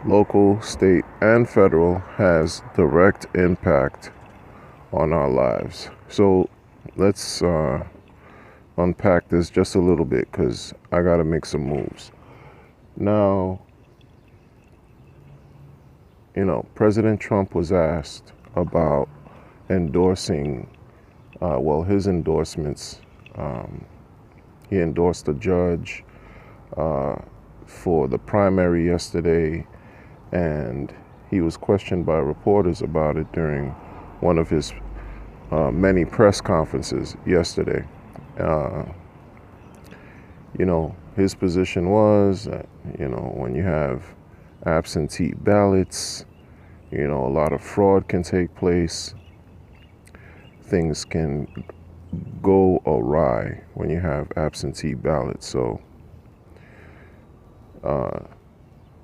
local, state, and federal, has direct impact on our lives. So let's unpack this just a little bit because I got to make some moves. Now, President Trump was asked about endorsing, his endorsements. He endorsed a judge for the primary yesterday, and he was questioned by reporters about it during one of his many press conferences yesterday. His position was that, when you have absentee ballots, a lot of fraud can take place. Things can go awry when you have absentee ballots. So,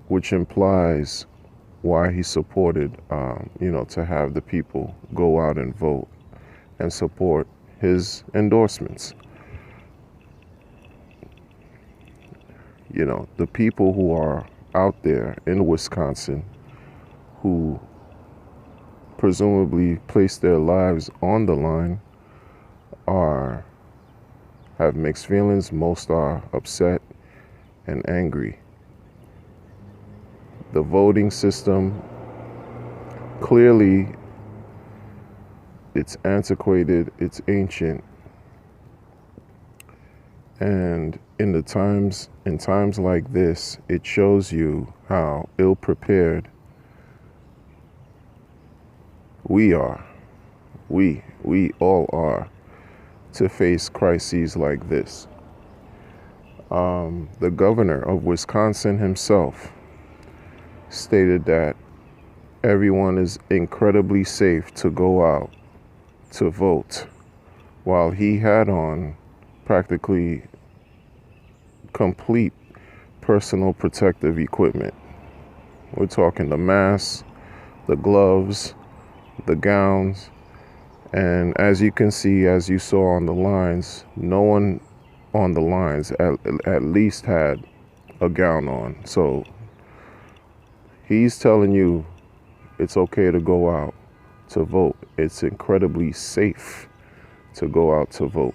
which implies why he supported, to have the people go out and vote and support his endorsements. The people who are out there in Wisconsin who presumably place their lives on the line have mixed feelings. Most are upset and angry. The voting system, clearly, it's antiquated, it's ancient, and in times like this, it shows you how ill-prepared we all are to face crises like this. The governor of Wisconsin himself stated that everyone is incredibly safe to go out to vote, while he had on practically complete personal protective equipment. We're talking the masks, the gloves, the gowns, and as you can see, as you saw on the lines, no one on the lines at least had a gown on. So he's telling you it's okay to go out to vote. It's incredibly safe to go out to vote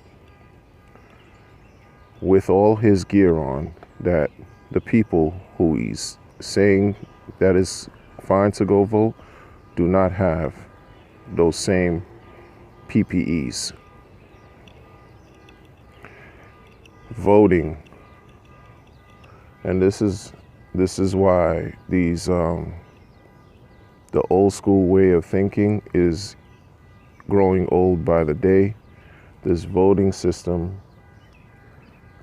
with all his gear on, that the people who he's saying that is fine to go vote do not have those same PPEs. Voting, and this is why these the old school way of thinking is growing old by the day. This voting system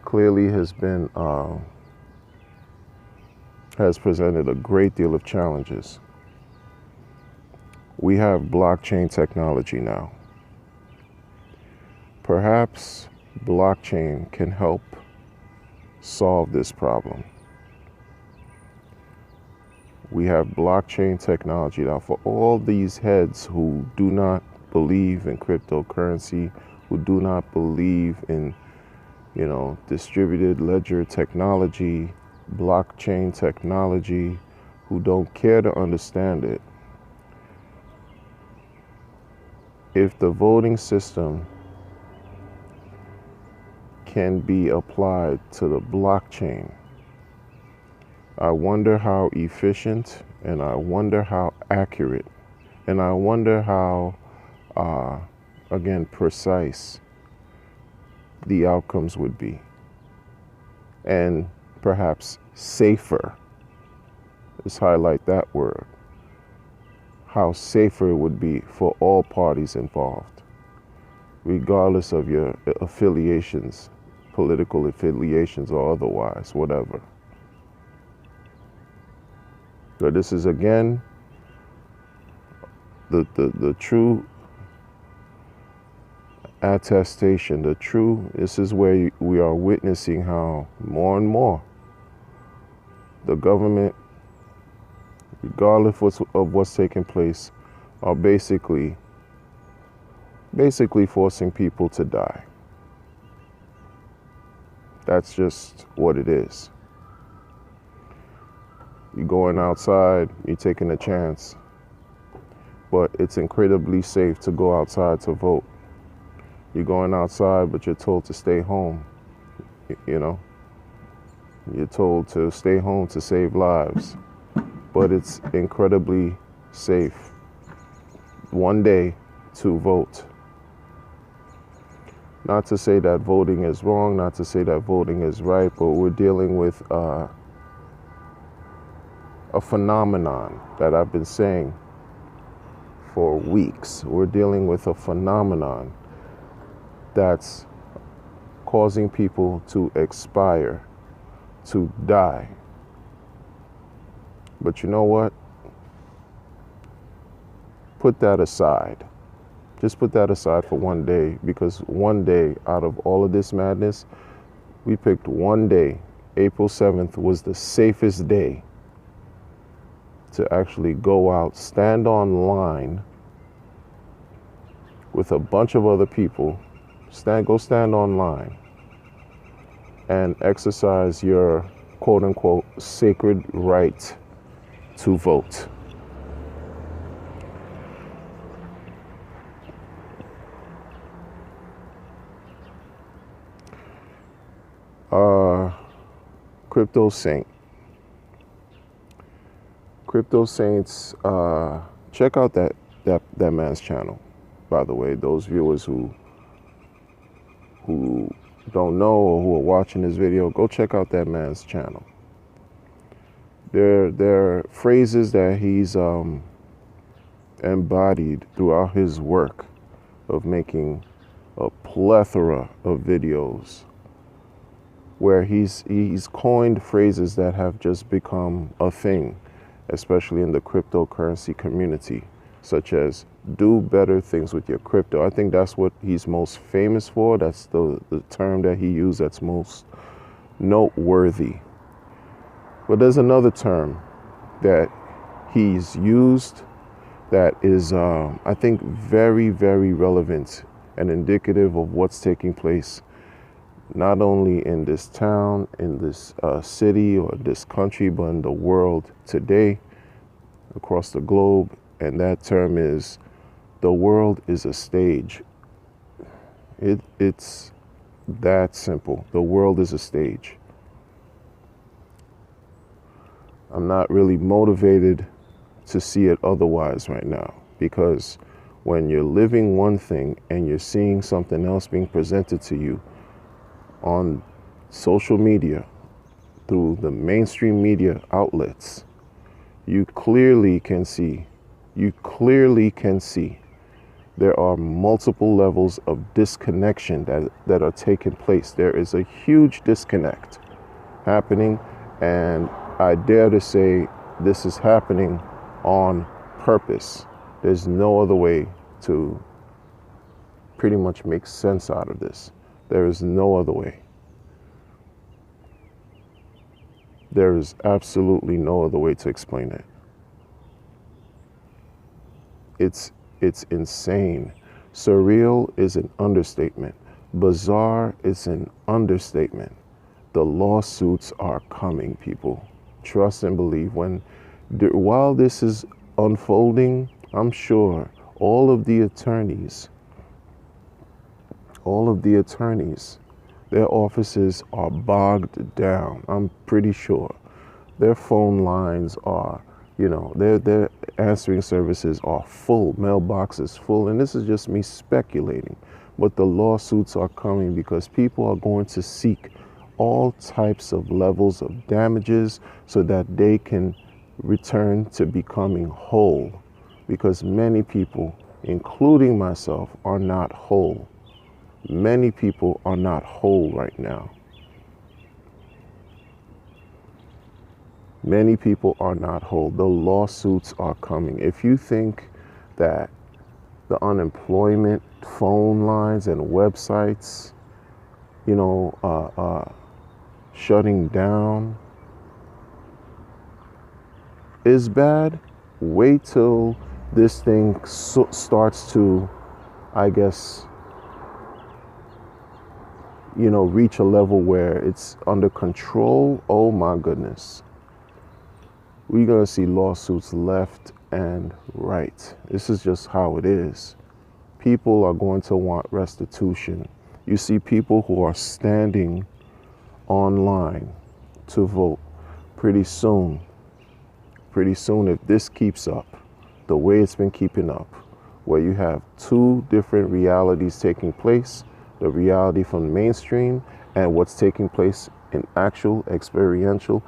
clearly has presented a great deal of challenges. We have blockchain technology now. Perhaps blockchain can help solve this problem. We have blockchain technology now for all these heads who do not believe in cryptocurrency, who do not believe in, distributed ledger technology, blockchain technology, who don't care to understand it. If the voting system can be applied to the blockchain, I wonder how efficient, and I wonder how accurate, and I wonder how, precise the outcomes would be. And perhaps safer. Let's highlight that word. How safer it would be for all parties involved, regardless of your affiliations, political affiliations or otherwise, whatever. So this is, again, the true attestation, this is where we are witnessing how more and more the government, regardless of what's taking place, are basically forcing people to die. That's just what it is. You're going outside, you're taking a chance. But it's incredibly safe to go outside to vote. You're going outside, but you're told to stay home. You know, you're told to stay home to save lives. But it's incredibly safe one day to vote. Not to say that voting is wrong, not to say that voting is right, but we're dealing with a phenomenon that I've been saying for weeks. We're dealing with a phenomenon that's causing people to expire, to die. But you know what? Put that aside. Just put that aside for one day, because one day out of all of this madness, we picked one day. April 7th was the safest day to actually go out, stand on line with a bunch of other people, go stand on line and exercise your quote unquote sacred right to vote. Crypto Saint. Crypto Saints, check out that man's channel, by the way. Those viewers who don't know or who are watching this video, go check out that man's channel. There are phrases that he's embodied throughout his work of making a plethora of videos where he's coined phrases that have just become a thing, especially in the cryptocurrency community, such as do better things with your crypto. I think that's what he's most famous for. That's the term that he used that's most noteworthy. But there's another term that he's used that is, I think, very, very relevant and indicative of what's taking place not only in this town, in this city or this country, but in the world today, across the globe. And that term is, the world is a stage. It's that simple. The world is a stage. I'm not really motivated to see it otherwise right now, because when you're living one thing and you're seeing something else being presented to you on social media, through the mainstream media outlets, you clearly can see there are multiple levels of disconnection that are taking place. There is a huge disconnect happening, and I dare to say this is happening on purpose. There's no other way to pretty much make sense out of this. There is no other way. There is absolutely no other way to explain it. It's insane. Surreal is an understatement. Bizarre is an understatement. The lawsuits are coming, people. Trust and believe. While this is unfolding, I'm sure all of the attorneys, their offices are bogged down. I'm pretty sure their phone lines are, their answering services are full, mailboxes full. And this is just me speculating, but the lawsuits are coming because people are going to seek all types of levels of damages so that they can return to becoming whole, because many people, including myself, are not whole. Many people are not whole right now. Many people are not whole. The lawsuits are coming. If you think that the unemployment phone lines and websites, shutting down is bad, wait till this thing starts to, I guess, reach a level where it's under control. Oh my goodness. We're going to see lawsuits left and right. This is just how it is. People are going to want restitution. You see people who are standing online to vote. Pretty soon, if this keeps up the way it's been keeping up, where you have two different realities taking place, the reality from the mainstream and what's taking place in actual experiential,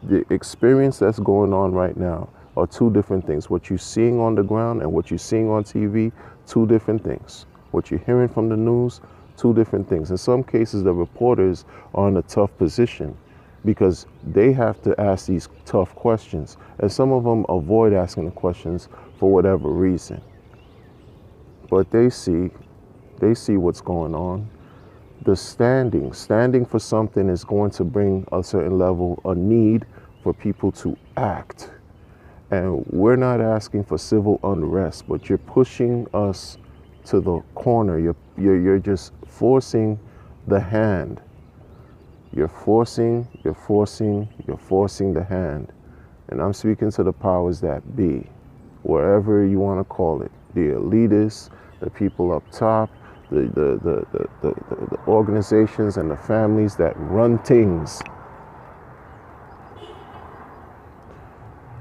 the experience that's going on right now are two different things. What you're seeing on the ground and what you're seeing on TV, two different things. What you're hearing from the news, two different things. In some cases, the reporters are in a tough position because they have to ask these tough questions. And some of them avoid asking the questions for whatever reason. But they see what's going on. The standing for something is going to bring a certain level, a need for people to act. And we're not asking for civil unrest, but you're pushing us to the corner. You're just forcing the hand. You're forcing the hand. And I'm speaking to the powers that be, wherever you want to call it, the elitists, the people up top, the organizations and the families that run things.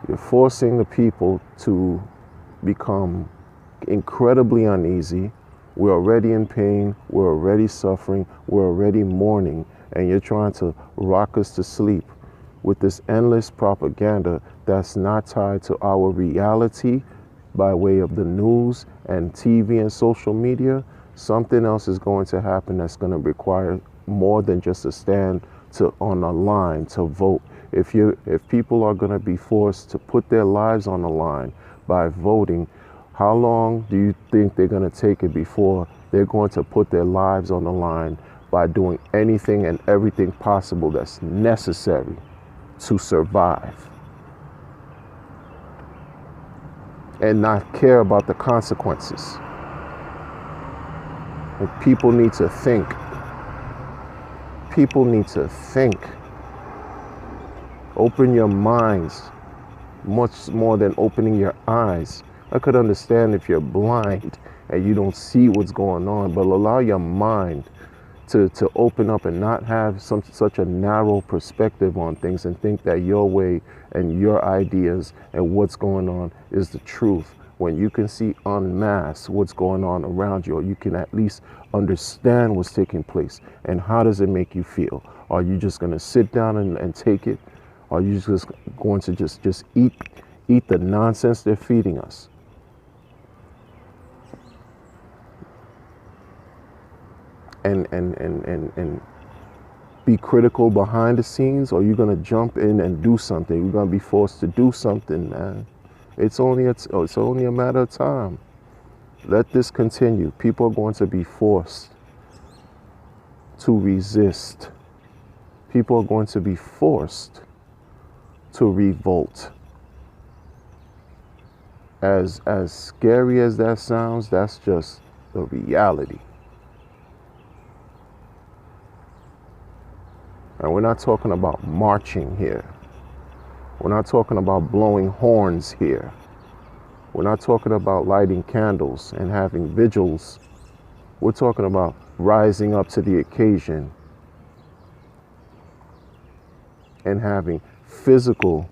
You're forcing the people to become incredibly uneasy. We're already in pain. We're already suffering. We're already mourning. And you're trying to rock us to sleep with this endless propaganda that's not tied to our reality by way of the news and TV and social media. Something else is going to happen that's going to require more than just a stand on a line to vote. If people are going to be forced to put their lives on the line by voting, how long do you think they're going to take it before they're going to put their lives on the line by doing anything and everything possible that's necessary to survive and not care about the consequences? And people need to think. People need to think. Open your minds much more than opening your eyes. I could understand if you're blind and you don't see what's going on, but allow your mind to open up and not have such a narrow perspective on things and think that your way and your ideas and what's going on is the truth. When you can see en masse what's going on around you, or you can at least understand what's taking place. And how does it make you feel? Are you just going to sit down and take it? Are you just going to just eat the nonsense they're feeding us? And be critical behind the scenes, or are you going to jump in and do something? You're going to be forced to do something, man. It's only a matter of time. Let this continue. People are going to be forced to resist. People are going to be forced to revolt. As scary as that sounds, that's just the reality. And we're not talking about marching here. We're not talking about blowing horns here. We're not talking about lighting candles and having vigils. We're talking about rising up to the occasion and having physical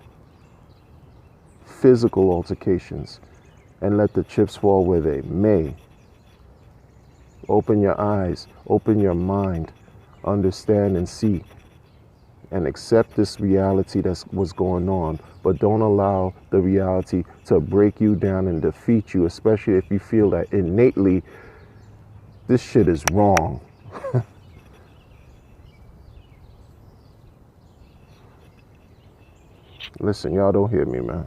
altercations, and let the chips fall where they may. Open your eyes, open your mind, understand and see and accept this reality that's what's going on, but don't allow the reality to break you down and defeat you, especially if you feel that innately this shit is wrong. Listen, y'all don't hear me, man.